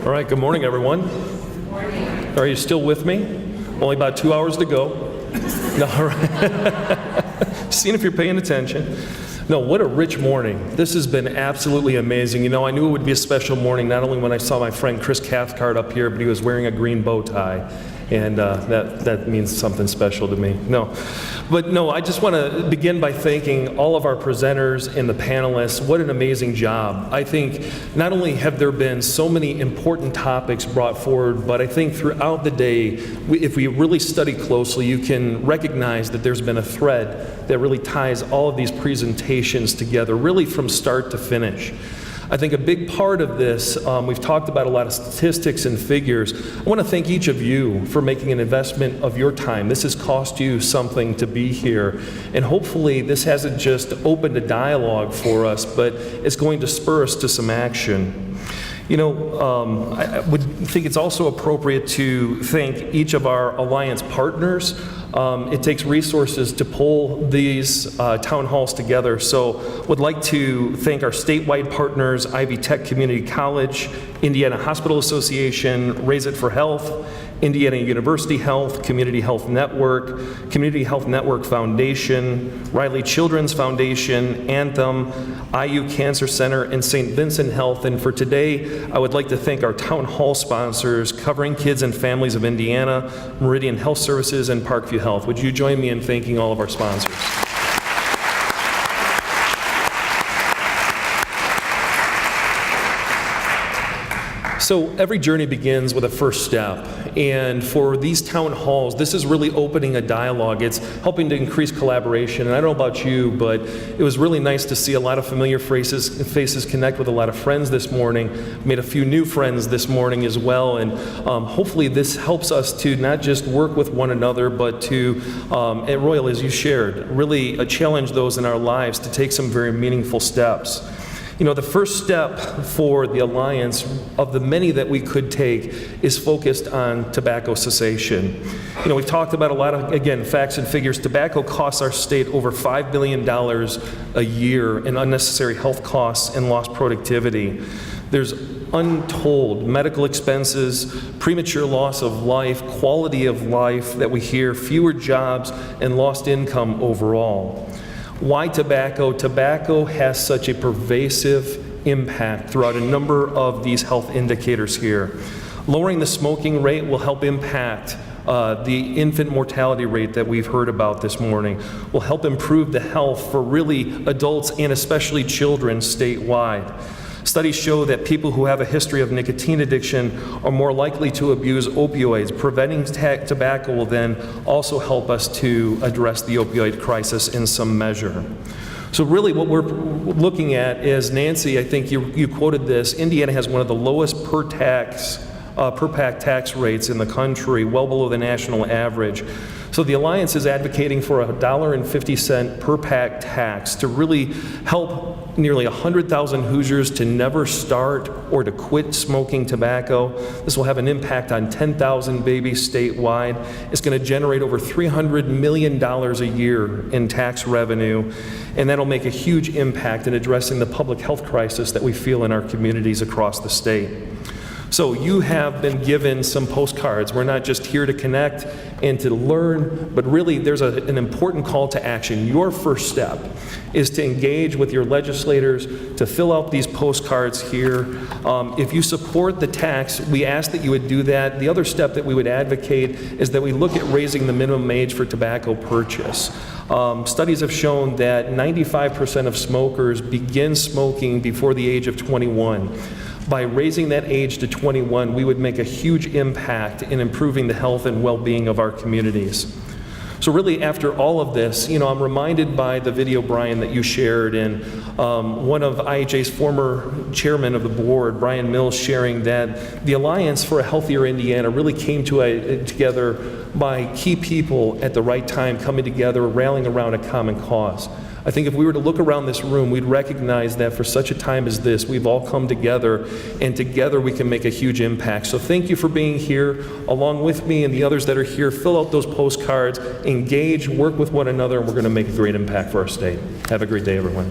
All right, good morning, everyone. Are you still with me? Only about 2 hours to go. No, all right. Seeing if you're paying attention. No, what a rich morning. This has been absolutely amazing. You know, I knew it would be a special morning, not only when I saw my friend Chris Cathcart up here, but he was wearing a green bow tie. And that means something special to me. No, I just want to begin by thanking all of our presenters and the panelists. What an amazing job. I think not only have there been so many important topics brought forward, but I think throughout the day, if we really study closely, you can recognize that there's been a thread that really ties all of these presentations together, really from start to finish. I think a big part of this, we've talked about a lot of statistics and figures. I want to thank each of you for making an investment of your time. This has cost you something to be here. And hopefully this hasn't just opened a dialogue for us, but it's going to spur us to some action. You know, I would think it's also appropriate to thank each of our Alliance partners. It takes resources to pull these town halls together. So would like to thank our statewide partners, Ivy Tech Community College, Indiana Hospital Association, Raise It for Health, Indiana University Health, Community Health Network Foundation, Riley Children's Foundation, Anthem, IU Cancer Center, and St. Vincent Health. And for today, I would like to thank our town hall sponsors, Covering Kids and Families of Indiana, Meridian Health Services, and Parkview Health. Would you join me in thanking all of our sponsors? So every journey begins with a first step, and for these town halls, this is really opening a dialogue. It's helping to increase collaboration, and I don't know about you, but it was really nice to see a lot of familiar faces connect with a lot of friends this morning. Made a few new friends this morning as well, and hopefully this helps us to not just work with one another, but to, at Royal, as you shared, really challenge those in our lives to take some very meaningful steps. You know, the first step for the Alliance, of the many that we could take, is focused on tobacco cessation. You know, we've talked about a lot of, again, facts and figures. Tobacco costs our state over $5 billion a year in unnecessary health costs and lost productivity. There's untold medical expenses, premature loss of life, quality of life that we hear, fewer jobs, and lost income overall. Why tobacco? Tobacco has such a pervasive impact throughout a number of these health indicators here. Lowering the smoking rate will help impact the infant mortality rate that we've heard about this morning, will help improve the health for really adults and especially children statewide. Studies show that people who have a history of nicotine addiction are more likely to abuse opioids. Preventing tobacco will then also help us to address the opioid crisis in some measure. So really what we're looking at is, Nancy, I think you quoted this, Indiana has one of the lowest per pack tax rates in the country, well below the national average. So the Alliance is advocating for a $1.50 per pack tax to really help nearly 100,000 Hoosiers to never start or to quit smoking tobacco. This will have an impact on 10,000 babies statewide. It's going to generate over $300 million a year in tax revenue, and that'll make a huge impact in addressing the public health crisis that we feel in our communities across the state. So you have been given some postcards. We're not just here to connect and to learn, but really there's an important call to action. Your first step is to engage with your legislators, to fill out these postcards here. If you support the tax, we ask that you would do that. The other step that we would advocate is that we look at raising the minimum age for tobacco purchase. Studies have shown that 95% of smokers begin smoking before the age of 21. By raising that age to 21, we would make a huge impact in improving the health and well-being of our communities. So really, after all of this, you know, I'm reminded by the video, Brian, that you shared, and one of IHA's former chairman of the board, Brian Mills, sharing that the Alliance for a Healthier Indiana really came together by key people at the right time, coming together, rallying around a common cause. I think if we were to look around this room, we'd recognize that for such a time as this, we've all come together, and together we can make a huge impact. So thank you for being here. Along with me and the others that are here, fill out those postcards, engage, work with one another, and we're going to make a great impact for our state. Have a great day, everyone.